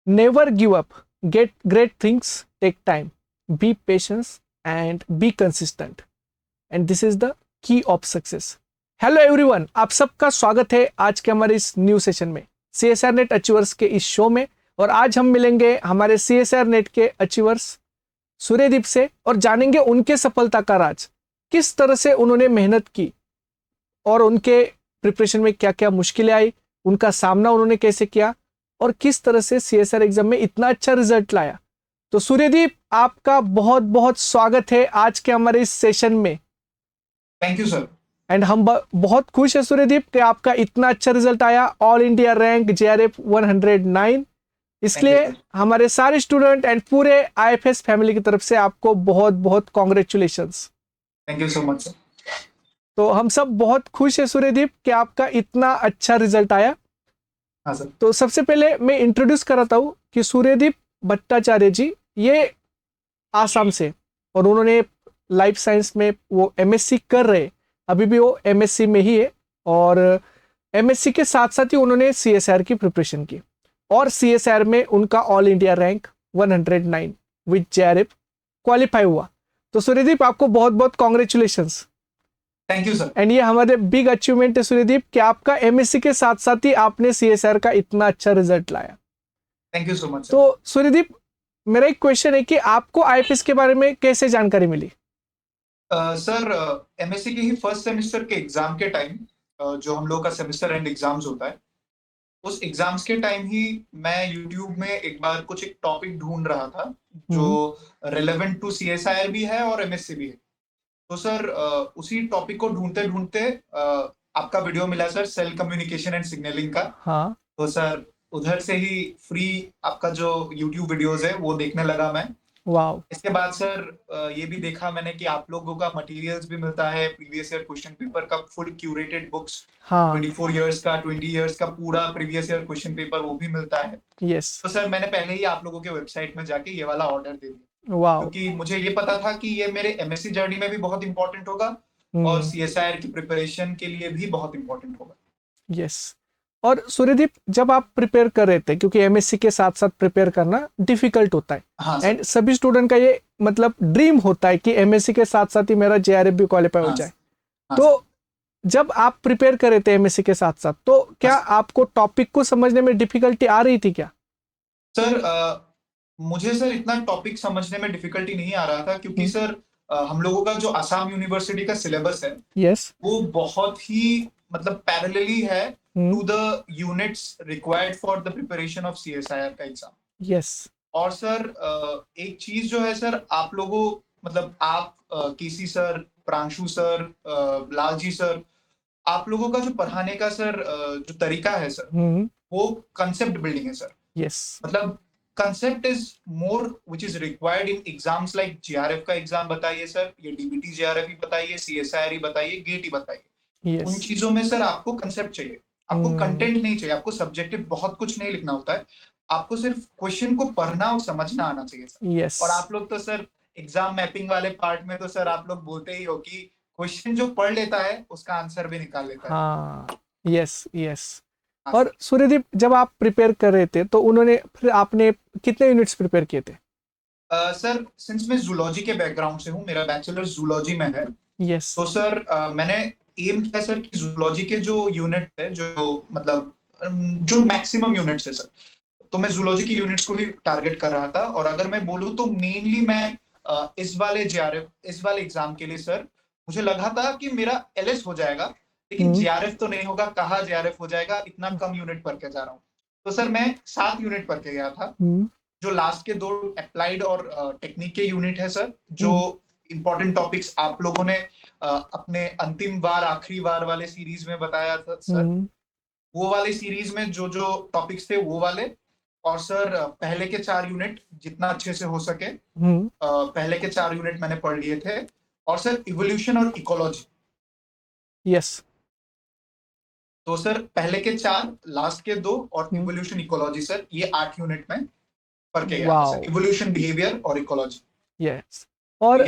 Never give up. Get great things take time. Be patient and be consistent. And this is the key of success. Hello everyone, आप सबका स्वागत है आज के हमारे इस न्यू सेशन में, सीएसआर नेट अचीवर्स के इस शो में। और आज हम मिलेंगे हमारे सीएसआर नेट के अचीवर्स सूर्यदीप से और जानेंगे उनके सफलता का राज, किस तरह से उन्होंने मेहनत की और उनके प्रिपरेशन में क्या क्या मुश्किलें आई, उनका सामना उन्होंने कैसे किया और किस तरह से सीएसआर एग्जाम में इतना अच्छा रिजल्ट लाया। तो सूर्यदीप, आपका बहुत बहुत स्वागत है आज के हमारे इस सेशन में। Thank you sir. एंड हम बहुत खुश है सूर्यदीप कि आपका इतना अच्छा रिजल्ट आया, ऑल इंडिया रैंक जेआरएफ 109। इसलिए हमारे सारे स्टूडेंट एंड पूरे आईएफएस फैमिली की तरफ से आपको बहुत बहुत congratulations. Thank you so much sir. तो हम सब बहुत खुश है सूर्यदीप कि आपका इतना अच्छा रिजल्ट आया। हाँ सर। तो सबसे पहले मैं इंट्रोड्यूस कराता हूँ कि सूर्यदीप भट्टाचार्य जी ये आसाम से, और उन्होंने लाइफ साइंस में वो एमएससी कर रहे, अभी भी वो एमएससी में ही है। और एमएससी के साथ साथ ही उन्होंने सीएसआर की प्रिपरेशन की और सीएसआर में उनका all India rank 109 with JRF qualify हुआ। तो सूर्यदीप, आपको बहुत बहुत congratulations. Thank you sir. And ये हमारे बिग अचीवमेंट है सूर्यदीप कि आपका एमएससी के साथ साथ ही आपने सीएसआर का इतना अच्छा रिजल्ट लाया। Thank you so much sir. तो सूर्यदीप, मेरा एक क्वेश्चन है कि आपको आईएफएस के बारे में कैसे जानकारी मिली? सर, एमएससी के ही फर्स्ट सेमेस्टर के एग्जाम के टाइम, जो हम लोग का सेमेस्टर एंड एग्जाम्स होता है, उस एग्जाम्स के टाइम ही मैं यूट्यूब में एक बार कुछ एक टॉपिक ढूंढ रहा था जो रिलेवेंट टू सीएसआईआर भी है और एमएससी भी है। तो सर, उसी टॉपिक को ढूंढते ढूंढते आपका वीडियो मिला sir, cell communication and signalling का। हाँ। तो सर, उधर से ही फ्री आपका जो यूट्यूब वीडियोस है वो देखने लगा मैं। वाओ। इसके बाद सर, ये भी देखा मैंने कि आप लोगों का मटेरियल्स भी मिलता है, प्रीवियस ईयर क्वेश्चन पेपर का फुल क्यूरेटेड बुक्स, हाँ। 24 इयर्स का, 20 इयर्स का पूरा प्रीवियस ईयर क्वेश्चन पेपर वो भी मिलता है। यस। तो सर, मैंने पहले ही आप लोगों के वेबसाइट में जाके ये वाला ऑर्डर दे दिया, वाओ। क्योंकि मुझे ये पता था कि ये मेरे एमएससी जर्नी में भी बहुत इंपॉर्टेंट होगा और सीएसआईआर की प्रिपरेशन के लिए भी बहुत इंपॉर्टेंट होगा। यस। और सूर्यदीप, जब आप प्रिपेयर कर रहे थे, क्योंकि एमएससी के साथ साथ प्रिपेयर करना डिफिकल्ट होता है, हाँ एंड सभी स्टूडेंट का ये मतलब ड्रीम होता है कि एमएससी के साथ साथ ही मेरा जेआरएफ भी क्वालिफाई हो जाए। तो जब आप प्रिपेयर कर रहे थे एमएससी के साथ साथ, तो क्या आपको टॉपिक को समझने में डिफिकल्टी आ रही थी क्या? सर, मुझे सर इतना टॉपिक समझने में डिफिकल्टी नहीं आ रहा था, क्योंकि सर हम लोगों का जो असम यूनिवर्सिटी का सिलेबस है, यस, वो बहुत ही मतलब पैरेलली है to the units required for the preparation of CSIR का एग्जाम। यस। और सर, एक चीज जो है सर, आप लोगों मतलब आप, KC sir, Pranshu sir, Lalji sir, आप लोगों का जो पढ़ाने का सर जो तरीका है सर, वो कंसेप्ट बिल्डिंग है सर। यस। मतलब concept is more which is required in exams like JRF का एग्जाम बताइए सर, ये डीबीटी जेआरएफ ही बताइए, सीएसआईआर ही बताइए, गेट ही बताइए। उन चीजों में सर आपको कंसेप्ट चाहिए, आपको कंटेंट नहीं चाहिए, आपको सब्जेक्टिव बहुत कुछ नहीं लिखना होता है, आपको सिर्फ क्वेश्चन को पढ़ना और समझना आना चाहिए सर। यस। और आप लोग तो सर एग्जाम मैपिंग वाले पार्ट में तो सर आप लोग बोलते ही हो कि क्वेश्चन जो पढ़ लेता है उसका आंसर भी निकाल लेता है। हाँ। यस। यस। हाँ और सर। सूर्यदीप, जब आप प्रिपेयर कर रहे थे तो उन्होंने फिर आपने कितने यूनिट्स प्रिपेयर किए थे? सर, सिंस मैं जूलॉजी के बैकग्राउंड से हूँ, मेरा बैचलर जूलॉजी में है, यस। तो सर मैंने एम किया सर कि जूलॉजी के जो यूनिट है, जो मतलब जो मैक्सिमम यूनिट्स है सर, तो मैं जूलॉजी की यूनिट्स को ही टारगेट कर रहा था। और अगर मैं बोलूँ तो मेनली मैं इस वाले जेआरएफ, इस वाले एग्जाम के लिए सर मुझे लगा था कि मेरा एलएस हो जाएगा, लेकिन जेआरएफ तो नहीं होगा, कहाँ जेआरएफ हो जाएगा, इतना कम यूनिट पढ़ के जा रहा हूँ। तो सर मैं 7 यूनिट पढ़ के गया था। जो लास्ट के 2 अप्लाइड और टेक्निक के यूनिट है सर, जो इंपॉर्टेंट टॉपिक्स आप लोगों ने अपने अंतिम बार आखिरी बार वाले सीरीज में बताया था सर, वो वाले सीरीज में जो जो टॉपिक्स थे वो वाले। और सर पहले के 4 यूनिट जितना अच्छे से हो सके, पहले के 4 यूनिट मैंने पढ़ लिए थे। और सर इवोल्यूशन और इकोलॉजी, यस। तो सर पहले के 4, लास्ट के 2 और इवोल्यूशन इकोलॉजी सर, ये 8 यूनिट में पढ़ के गया था सर, इवोल्यूशन, बिहेवियर और इकोलॉजी। यस। और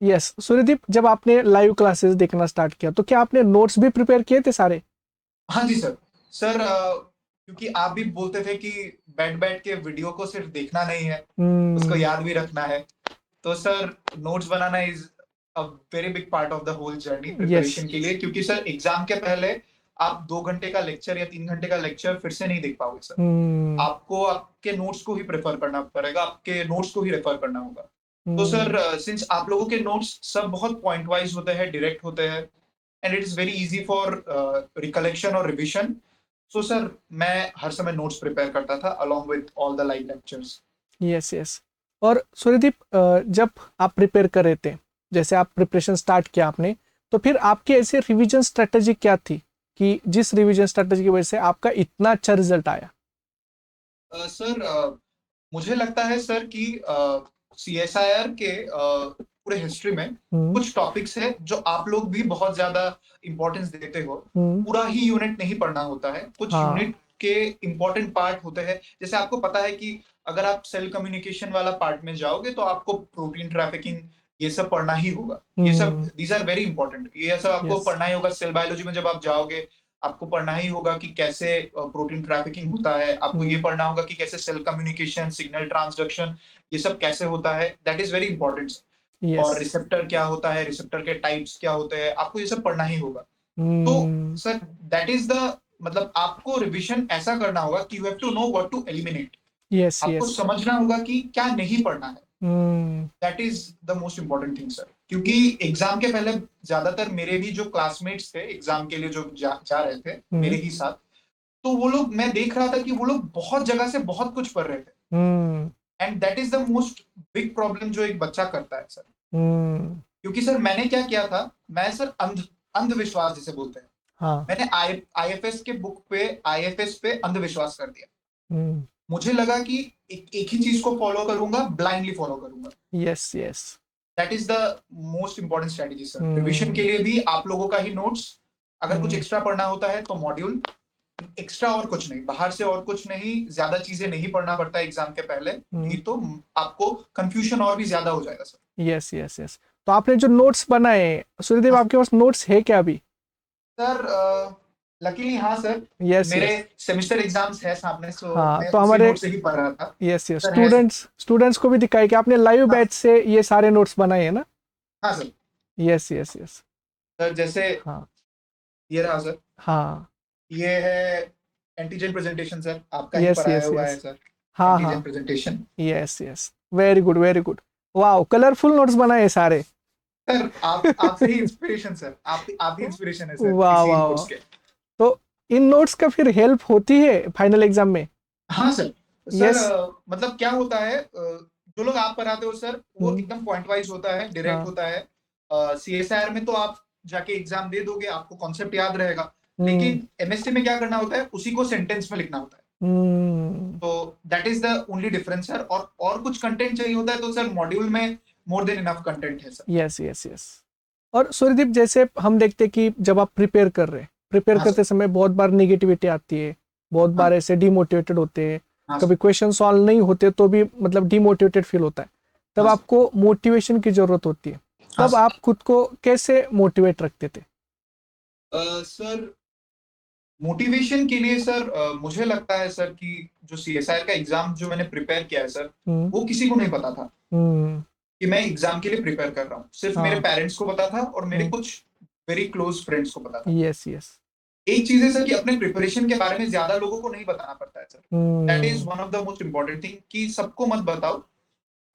यस सूर्यदीप, जब आपने लाइव क्लासेस देखना स्टार्ट किया तो क्या आपने नोट्स भी प्रिपेयर किए थे सारे? हाँ जी सर। सर क्योंकि आप भी बोलते थे कि बैठ बैठ के वीडियो को सिर्फ देखना नहीं है, उसको हम्म याद भी रखना है। तो सर नोट्स बनाना is a very big part of the whole journey yes preparation के लिए, क्योंकि सर एग्जाम के पहले आप 2 घंटे का लेक्चर या 3 घंटे का लेक्चर फिर से नहीं देख पाओगे सर। हम्म आपको आपके नोट्स को ही प्रेफर करना पड़ेगा, आपके नोट्स को ही रेफर करना होगा। तो हम्म सर सिंस आप लोगों के नोट्स सब बहुत पॉइंट वाइज होते हैं, डायरेक्ट होते हैं, and it is very easy for recollection और रिविजन। सो सर मैं हर समय नोट्स प्रिपेयर करता था along with all the live lectures. Yes yes. और सूर्यदीप, जब आप प्रिपेयर कर रहे थे, जैसे आप प्रिपरेशन स्टार्ट किया आपने, तो फिर आपकी ऐसी रिवीजन स्ट्रेटेजी क्या थी कि जिस रिवीजन स्ट्रेटेजी की वजह से आपका इतना अच्छा रिजल्ट आया? सर मुझे लगता है सर कि सीएसआईआर के पूरे हिस्ट्री में हम्म कुछ टॉपिक्स है जो आप लोग भी बहुत ज्यादा इंपॉर्टेंस देते हो। हम्म पूरा ही यूनिट नहीं पढ़ना होता है, कुछ हाँ यूनिट के इंपॉर्टेंट पार्ट होते हैं। जैसे आपको पता है कि अगर आप सेल कम्युनिकेशन वाला पार्ट में जाओगे तो आपको प्रोटीन ट्रैफिकिंग ये सब पढ़ना ही होगा। ये सब दीज आर वेरी इंपॉर्टेंट, ये सब आपको यस पढ़ना ही होगा। सेल बायोलॉजी में जब आप जाओगे आपको पढ़ना ही होगा कि कैसे प्रोटीन ट्रैफिकिंग होता है, आपको ये पढ़ना होगा कि कैसे सेल कम्युनिकेशन, सिग्नल ट्रांसडक्शन, ये सब कैसे होता है। That is very important. Yes और रिसेप्टर क्या होता है, रिसेप्टर के टाइप्स क्या होते हैं, आपको ये सब पढ़ना ही होगा। तो hmm sir that is the मतलब आपको रिविजन ऐसा करना होगा कि you have to know what to eliminate. Yes आपको यस समझना होगा कि क्या नहीं पढ़ना है। Hmm that is the most important thing sir, क्योंकि एग्जाम के पहले ज्यादातर मेरे भी जो क्लासमेट्स थे एग्जाम के लिए जो जा रहे थे मेरे हम्म ही साथ, तो वो लोग, मैं देख रहा था कि वो लोग बहुत जगह से बहुत कुछ पढ़ रहे थे। Hmm and that is the most big problem जो एक बच्चा करता है सर। हम्म क्योंकि सर मैंने क्या किया था, मैं सर अंधविश्वास जिसे बोलते हैं, हाँ मैंने आईएफएस के बुक पे, आईएफएस पे अंधविश्वास कर दिया। हम्म मुझे लगा कि एक ही चीज को फॉलो करूंगा, ब्लाइंडली फॉलो करूंगा। Yes yes that is the most important strategy sir. Revision के हम्म लिए भी आप लोगों का ही नोट्स, अगर कुछ हम्म एक्स्ट्रा पढ़ना होता है तो मॉड्यूल एक्स्ट्रा, और कुछ नहीं, बाहर से और कुछ नहीं, ज्यादा चीजें नहीं पढ़ना पड़ता एग्जाम के पहले, नहीं तो आपको कंफ्यूजन और भी ज्यादा हो जाएगा सर। Yes yes yes. तो आपने जो नोट्स बनाए, सूर्यदेव, हाँ आपके पास नोट्स है क्या अभी? सर, लकीली हाँ सर, यस मेरे यस। सेमेस्टर एग्जाम्स है सामने, सो हाँ, मैं तो उसी हमारे, नोट से ही पढ़ रहा था। यस यस, सर है सर। स्टूडेंट्स को भी दिखाई कि आपने लाइव हाँ बैच से ये सारे नोट्स बनाए हैं ना? हाँ sir. Yes yes yes. Sir जैसे हाँ ये रहा सर, हाँ। ये है एंटीजन प्रेजेंटेशन सर, आपका ही यस पढ़ाया यस हुआ है यस। सर। हाँ एंटीजन हाँ। Presentation. Yes yes. Very good very good. Wow, colourful notes बनाए हैं सारे। सर आप आपसे ही इंस्पिरेशन सर, आप ही इंस्पिरेशन है सर वाह इसी वाह नोट्स वाह। के। तो इन नोट्स का फिर हेल्प होती है फाइनल एग्जाम में? हाँ सर। Sir yes. मतलब क्या होता है, जो लोग आप पढ़ाते हो सर वो हम्म एकदम पॉइंट वाइज होता है, डायरेक्ट हाँ। होता है। सीएसआर में तो आप जाके एग्जाम दे दोगे, आपको कॉन्सेप्ट याद रहेगा। हम्म लेकिन एमएसटी में क्या करना होता है, उसी को सेंटेंस में लिखना होता है। हम्म तो that is the only difference sir. और कुछ कंटेंट चाहिए होता है तो सर मॉड्यूल में मोर देन इनफ कंटेंट है सर। Yes yes yes. और सूर्यदीप, जैसे हम देखते हैं कि जब आप प्रिपेयर हाँ करते सर। समय बहुत बार नेगेटिविटी आती है, बहुत हाँ बार ऐसे डिमोटिवेटेड होते हैं, हाँ कभी सर। क्वेश्चन सॉल्व नहीं होते तो भी मतलब डिमोटिवेटेड फील होता है। तब हाँ सर। आपको मोटिवेशन की जरूरत होती है। हाँ तब सर। आप खुद को कैसे मोटिवेट रखते थे? सर मोटिवेशन के लिए सर मुझे लगता है सर कि जो सीएसआर का एग्जाम जो मैंने प्रिपेयर किया है सर, हम्म वो किसी को नहीं पता था हम्म कि मैं एग्जाम के लिए प्रिपेयर कर रहा हूँ। सिर्फ मेरे हाँ। पेरेंट्स को पता था और मेरे हम्म कुछ वेरी क्लोज फ्रेंड्स को पता था। Yes yes. एक चीज है सर कि अपने प्रिपरेशन के बारे में ज्यादा लोगों को नहीं बताना पड़ता है sir. That is hmm one of the most important thing कि सबको मत बताओ,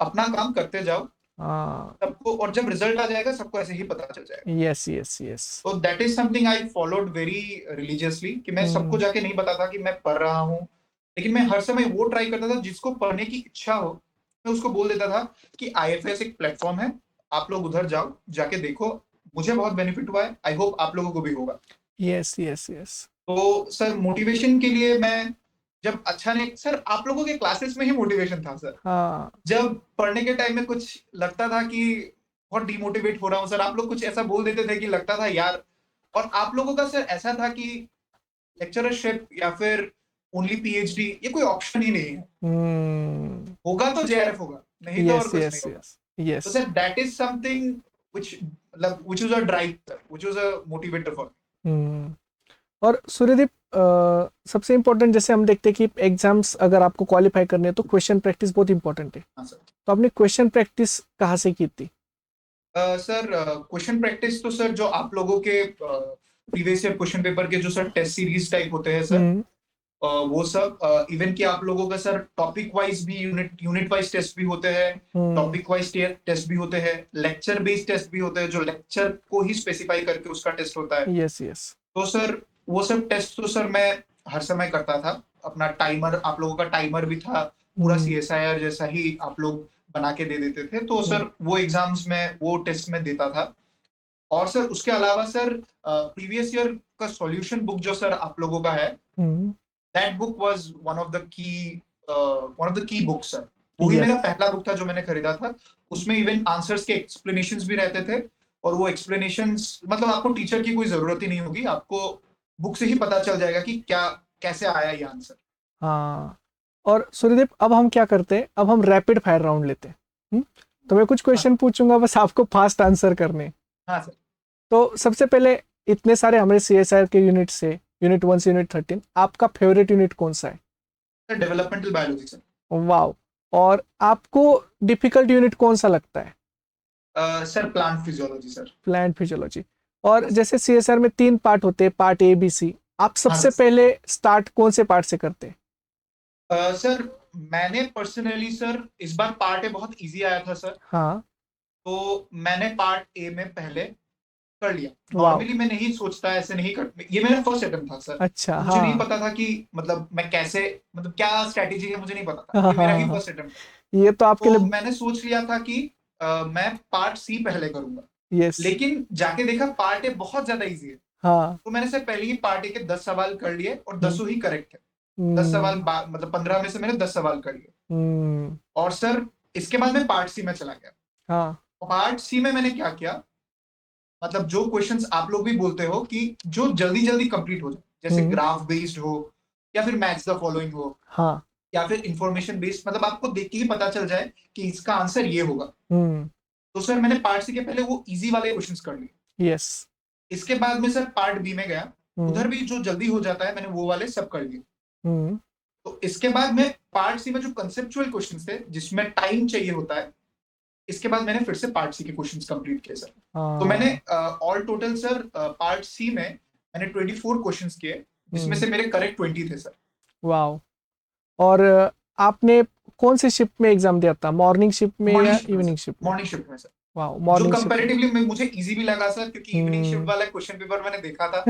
अपना काम करते जाओ हाँ। सबको, और जब रिजल्ट आ जाएगा सबको ऐसे ही पता चल जाएगा। Yes yes yes. तो that is something I followed very religiously, कि मैं सबको हम्म जाके नहीं बताता कि मैं पढ़ रहा हूँ, लेकिन मैं हर समय वो ट्राई करता था जिसको पढ़ने की इच्छा हो, मैं उसको बोल देता था कि आईएफएस एक प्लेटफॉर्म है, आप लोग उधर जाओ, जाके देखो, मुझे बहुत बेनिफिट हुआ है, आई होप आप लोगों को भी होगा। Yes yes yes. तो सर मोटिवेशन के लिए मैं, जब अच्छा नहीं सर, आप लोगों के क्लासेस में ही मोटिवेशन था सर। हाँ। जब पढ़ने के टाइम में कुछ लगता था कि बहुत डिमोटिवेट हो रहा हूँ सर, आप लोग कुछ ऐसा बोल देते थे कि लगता था यार। और आप लोगों का सर ऐसा था कि लेक्चरशिप या फिर ओनली पीएचडी ये कोई ऑप्शन ही नहीं है। हम्म होगा तो जेआरएफ होगा, नहीं तो और यस कुछ नहीं यस होगा। Yes yes. तो sir that is something which मतलब which was a drive sir, which was a motivator for. Hmm. और सूर्यदीप, सबसे इम्पोर्टेंट जैसे हम देखते हैं कि एग्जाम्स अगर आपको क्वालिफाई करने हैं तो क्वेश्चन प्रैक्टिस बहुत इंपॉर्टेंट है। हाँ सर। तो आपने क्वेश्चन प्रैक्टिस कहाँ से की थी? सर क्वेश्चन प्रैक्टिस तो सर जो आप लोगों के प्रीवियस ईयर क्वेश्चन पेपर के जो सर टेस्ट सीरीज टाइप होते हैं सर, हम्म। वो सब इवन कि आप लोगों का सर टॉपिक वाइज भी यूनिट यूनिट वाइज टेस्ट भी होते हैं, हम्म। टॉपिक वाइज टेस्ट भी होते हैं, लेक्चर बेस्ड टेस्ट भी होते हैं जो लेक्चर को ही स्पेसिफाई करके उसका टेस्ट होता है। Yes yes. तो सर वो सब टेस्ट तो सर मैं हर समय करता था। अपना टाइमर, आप लोगों का टाइमर भी था, पूरा हम्म। CSIR जैसा ही आप लोग बना के दे देते थे। तो हम्म। सर वो एग्जाम्स में वो टेस्ट में देता था। और सर उसके अलावा सर प्रीवियस ईयर का सॉल्यूशन बुक जो सर आप लोगों का है, hmm. That book was one of the key books sir. वही यस। मेरा पहला बुक था जो मैंने खरीदा था। उसमें इवन आंसर्स के एक्सप्लेनेशंस भी रहते थे। और वो एक्सप्लेनेशंस मतलब आपको टीचर की कोई जरूरत ही नहीं होगी, आपको बुक से ही पता चल जाएगा कि क्या कैसे आया ये आंसर। हाँ। और सूर्यदेव अब हम क्या करते हैं, अब हम रैपिड फायर राउंड लेते हैं। तो मैं कुछ हाँ क्वेश्चन पूछूंगा, बस आपको फास्ट आंसर करने हैं। हाँ सर। तो सबसे पहले, इतने सारे हमारे CSIR के यूनिट से, यूनिट 1 से यूनिट 13, आपका फेवरेट यूनिट कौन सा है? Sir developmental biology sir. Wow. और आपको डिफिकल्ट यूनिट कौन सा लगता है? Sir plant physiology sir. Plant physiology. और यस। जैसे CSR में 3 पार्ट होते हैं, पार्ट A B C, आप हाँ सबसे सर। पहले स्टार्ट कौन से पार्ट से करते हैं? सर मैंने पर्सनली सर इस बार पार्ट ए बहुत इजी आया था सर। हाँ। तो मैंने पार्ट ए में पहले कर लिया। वाओ। नॉर्मली मैं नहीं सोचता, ऐसे नहीं कर, ये मेरा फर्स्ट अटेम्प्ट था सर। अच्छा। तो मुझे नहीं हाँ। पता था कि मतलब मैं कैसे, मतलब क्या स्ट्रैटेजी है मुझे नहीं पता था। हाँ हाँ ये मेरा ही हाँ। फर्स्ट अटेम्प्ट था। ये तो आपके तो लिए। मैंने सोच लिया था कि मैं पार्ट सी पहले करूंगा। यस। लेकिन जाके देखा पार्ट ए बहुत ज्यादा इजी है। हाँ। तो मैंने सर पहले ही पार्ट ए के 10 सवाल कर लिए और हम्म। 10 ही करेक्ट है। 10 हम्म। सवाल मतलब 15 में से मैंने 10 सवाल कर लिए। हम्म। और सर इसके बाद मैं पार्ट सी में चला गया। हाँ। पार्ट सी में मैंने क्या किया, मतलब जो क्वेश्चंस आप लोग भी बोलते हो कि जो जल्दी जल्दी कंप्लीट हो जाए, जैसे हम्म। ग्राफ बेस्ड हो, या फिर मैच द फॉलोइंग हो, हाँ। या फिर इंफॉर्मेशन बेस्ड, मतलब आपको देख के ही पता चल जाए कि इसका आंसर ये होगा। हम्म। तो सर मैंने पार्ट सी के पहले वो इजी वाले क्वेश्चंस कर लिए। यस। इसके बाद में सर पार्ट बी में गया। हम्म। उधर भी जो जल्दी हो जाता है मैंने वो वाले सब कर लिए। हम्म। तो इसके बाद में पार्ट सी में जो कंसेप्चुअल क्वेश्चंस थे जिसमें टाइम चाहिए होता है, इसके बाद मैंने फिर से पार्ट सी के क्वेश्चंस कंप्लीट किए सर। तो मैंने हाँ। All total sir part C में मैंने 24 क्वेश्चंस किए, जिसमें हम्म। से मेरे करेक्ट 20 थे सर। वाओ। और आपने कौन सी शिफ्ट में एग्जाम दिया था, मॉर्निंग शिफ्ट में मॉर्निंग या शिफ्ट में इवनिंग सर। शिफ्ट में? मॉर्निंग शिफ्ट में सर। वाओ, जो मॉर्निंग शिफ्ट में। कंपैरेटिवली मुझे इजी भी लगा सर, क्योंकि इवनिंग शिफ्ट हम्म। वाला क्वेश्चन पेपर मैंने देखा था।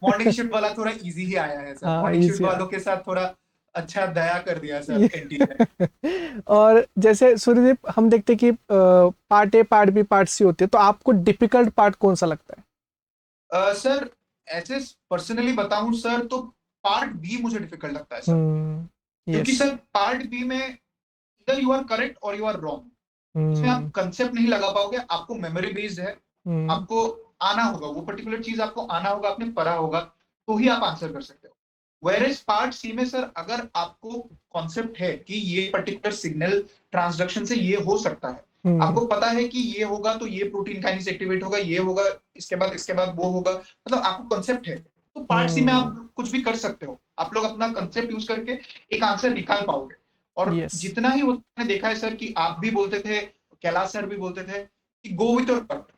मॉर्निंग शिफ्ट वाला थोड़ा इजी ही आया है सर। हाँ, मॉर्निंग शिफ्ट इजी है। वालों के साथ थोड़ा अच्छा दया कर दिया सर एनटीए ने। और जैसे सूर्यदीप, हम देखते हैं कि part A, part B, part C होते हैं, तो आपको डिफिकल्ट पार्ट कौन सा लगता है? सर ऐसे पर्सनली बताऊं सर तो पार्ट बी मुझे डिफिकल्ट लगता है सर। हम्म। क्योंकि यस। सर पार्ट बी में इधर यू आर करेक्ट और यू आर रॉन्ग। इसमें आप हम्म। कंसेप्ट नहीं लगा पाओगे, आपको मेमोरी बेस्ड है। हम्म। आपको आना होगा, वो पर्टिकुलर चीज आपको आना होगा, आपने पढ़ा होगा, तो ही आप आंसर कर सकते हो। वेयर पार्ट सी में सर अगर आपको कॉन्सेप्ट है कि ये पर्टिकुलर सिग्नल ट्रांसडक्शन से ये हो सकता है, हम्म। आपको पता है कि ये होगा तो ये प्रोटीन काइनेज एक्टिवेट होगा, ये होगा, इसके बाद वो होगा, मतलब आपको कॉन्सेप्ट है, तो पार्ट सी में आप हम्म। कुछ भी कर सकते हो। आप लोग अपना कंसेप्ट यूज करके एक आंसर निकाल पाओगे। और यस। जितना ही मैंने देखा है सर कि आप भी बोलते थे, कैलाश सर भी बोलते थे कि गो विथ योर गट।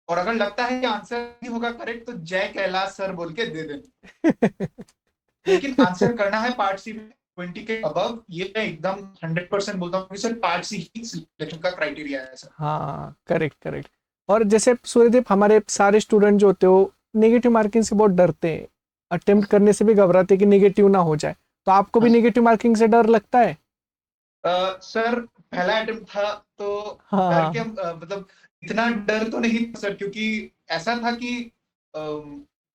और अगर लगता है कि आंसर नहीं होगा करेक्ट तो जय कैलाश सर बोल के दे देना। लेकिन आंसर करना है पार्ट सी में 20 के अबव, ये मैं एकदम 100% बोलता हूँ कि सर पार्ट सी ही सिलेक्शन का क्राइटेरिया है सर। हाँ, करेक्ट करेक्ट। और जैसे सूर्यदीप, हमारे सारे स्टूडेंट जो होते हो नेगेटिव मार्किंग से बहुत डरते हैं, अटेम्प्ट करने से भी घबराते हैं कि नेगेटिव ना हो जाए। तो आपको भी हाँ नेगेटिव मार्किंग से डर लगता है? सर पहला अटेम्प्ट था तो डर के हाँ। मतलब इतना डर तो नहीं था सर, क्योंकि ऐसा था कि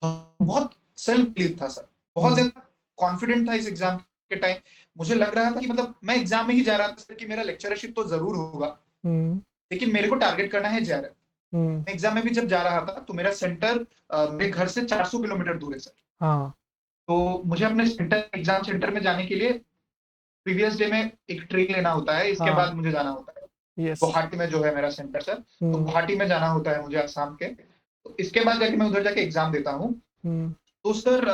बहुत सेल्फ बिलीव था सर, बहुत हम्म। ज्यादा कॉन्फिडेंट था इस एग्जाम के टाइम। मुझे लग रहा था कि मतलब मैं एग्जाम में ही जा रहा था सर कि मेरा लेक्चरशिप तो जरूर होगा, हम्म। लेकिन मेरे को टारगेट करना है JRF। हम्म। मैं एग्जाम में भी जब जा रहा था तो मेरा सेंटर मेरे घर से 400 किलोमीटर दूर है सर। हाँ। तो मुझे अपने सेंटर, एग्जाम सेंटर में जाने के लिए प्रीवियस डे में एक ट्रेन लेना होता है, इसके हाँ। बाद मुझे जाना होता है यस। गुवाहाटी में जो है मेरा सेंटर सर। तो हम्म। गुवाहाटी में जाना होता है मुझे, आसाम के। तो इसके बाद जाके मैं उधर जाके एग्जाम देता हूँ। हम्म। तो सर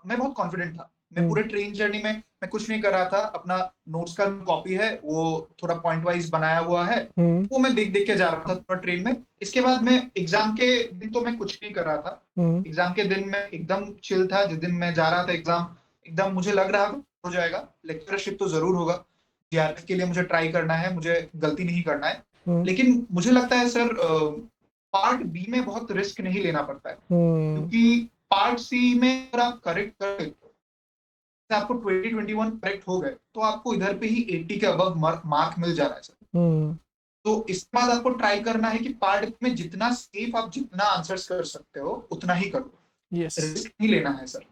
मैं बहुत कॉन्फिडेंट था। मैं पूरे ट्रेन जर्नी में मैं कुछ नहीं कर रहा था। अपना नोट्स का कॉपी है वो थोड़ा पॉइंट वाइज बनाया हुआ है, वो मैं देख देख के जा रहा था पूरा ट्रेन में। इसके बाद मैं एग्जाम के दिन तो मैं कुछ नहीं कर रहा था। एग्जाम के दिन मैं एकदम चिल था। जिस दिन मैं जा रहा था एग्जाम, एकदम मुझे लग रहा था हो जाएगा, लेक्चरशिप तो जरूर होगा, जीआरएफ के लिए मुझे ट्राई करना है, मुझे गलती नहीं करना है। लेकिन मुझे लगता है सर पार्ट बी में बहुत रिस्क नहीं लेना पड़ता है, क्योंकि पार्ट सी में अगर आप करेक्ट कर आपको 2021 करेक्ट हो गए तो आपको इधर पे ही 80 के अबव मार्क मिल जा रहा है सर। तो इसके बाद आपको ट्राई करना है कि पार्ट में जितना सेफ आप जितना आंसर्स कर सकते हो उतना ही करो। यस, रिस्क नहीं लेना है सर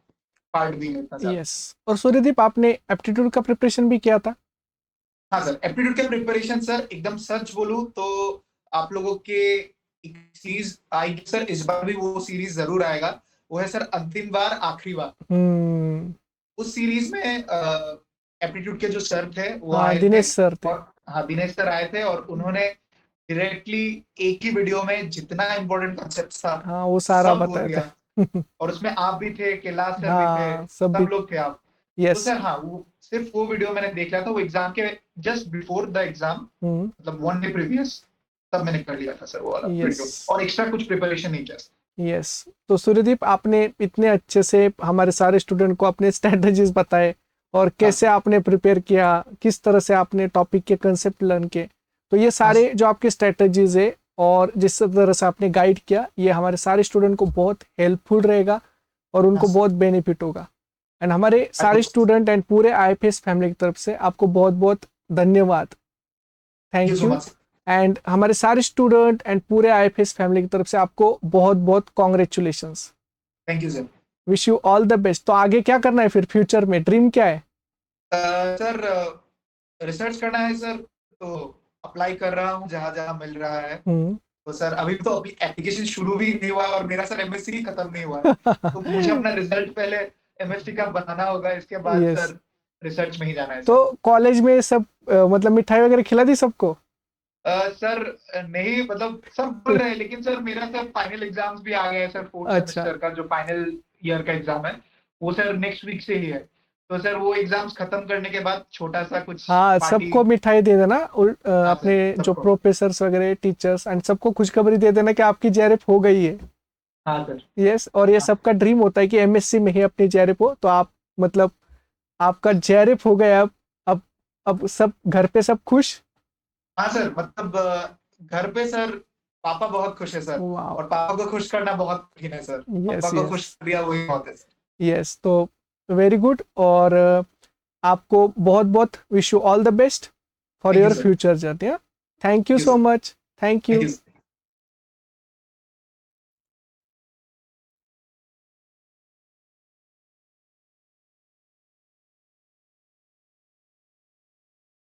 पार्ट बी में इतना ज्यादा। यस। और सूर्यदीप, आपने एप्टीट्यूड का प्रिपरेशन भी किया था? हाँ सर, एप्टीट्यूड के प्रिपरेशन सर एकदम सच बोलूं तो आप लोगों के एक सीरीज आएगी सर, इस बार भी वो सीरीज जरूर आएगा। वो है सर अंतिम बार आखिरी बार। उस सीरीज में एप्टीट्यूड के जो सर थे वो हाँ, आए थे, दिनेश सर थे। और हाँ दिनेश सर आए थे और उन्होंने डायरेक्टली एक ही वीडियो में जितना इम्पोर्टेंट कॉन्सेप्ट था हाँ, वो सारा सब बोल बताया दिया। था। और उसमें आप भी थे, कैलाश सर भी थे, हाँ, सब भी। सब लोग थे आप। तो यस। सर हाँ, वो सिर्फ वो वीडियो मैंने देख लिया था, वो एग्जाम के जस्ट बिफोर द एग्जाम, मतलब 1 डे प्रीवियस, तब मैंने कर लिया था सर वो वाला वीडियो, यस, और एक्स्ट्रा कुछ प्रिपरेशन नहीं किया। यस। तो सूर्यदीप, आपने इतने अच्छे से हमारे सारे स्टूडेंट को अपने स्ट्रेटजीज बताए और कैसे आपने प्रिपेयर किया, किस तरह से आपने टॉपिक के कंसेप्ट लर्न किए। तो ये सारे जो आपके स्ट्रेटजीज है और जिस तरह से आपने गाइड किया, ये हमारे सारे स्टूडेंट को बहुत हेल्पफुल रहेगा और उनको बहुत बेनिफिट होगा। एंड हमारे सारे स्टूडेंट एंड पूरे आईएफएस फैमिली की तरफ से आपको बहुत बहुत धन्यवाद। Thank you. एंड हमारे सारे स्टूडेंट एंड पूरे आईएफएस फैमिली की तरफ से आपको बहुत बहुत congratulations. Thank you sir. Wish you all the best. तो आगे क्या करना है फिर, फ्यूचर में ड्रीम क्या है? सर रिसर्च करना है सर, तो अप्लाई कर रहा हूँ जहाँ जहाँ मिल रहा है। तो सर अभी तो अभी एप्लीकेशन शुरू भी नहीं हुआ और मेरा सर एमएससी ही खत्म नहीं हुआ है। तो मुझे अपना रिजल्ट पहले एमएससी का बनाना होगा, इसके बाद Yes. सर रिसर्च में ही जाना है सर। तो कॉलेज में सब मतलब मिठाई वगैरह खिला दी सबको? सर नहीं, मतलब सब बोल रहे हैं, लेकिन सर मेरा सर फाइनल एग्जाम्स भी आ गए हैं सर, 4th अच्छा। सेमेस्टर का जो फाइनल ईयर का एग्जाम है वो सर नेक्स्ट वीक से ही है। तो सर वो एग्जाम्स खत्म करने के बाद छोटा सा कुछ हाँ, पार्टी। सबको मिठाई दे देना। अपने सर, जो सबको। प्रोफेसर्स वगैरह, टीचर्स एंड सबको खुशखबरी दे देना कि आपकी जेआरएफ हो गई है। हाँ सर। यस। और ये सबका ड्रीम होता है कि एमएससी में ही अपनी जेआरएफ हो। तो आप मतलब आपका जेआरएफ हो गया। अब सब घर पे सब खुश? हाँ सर, मतलब घर पे सर पापा बहुत खुश है सर, वाह। और पापा को खुश करना बहुत कठिन है सर। यस, पापा को यस, खुश कर दिया वही बहुत है सर। यस। तो वेरी गुड। और आपको बहुत बहुत wish you all the best for Thank you, your sir. Future journey. Thank you Thank you, so sir. Much. Thank Thank you. you.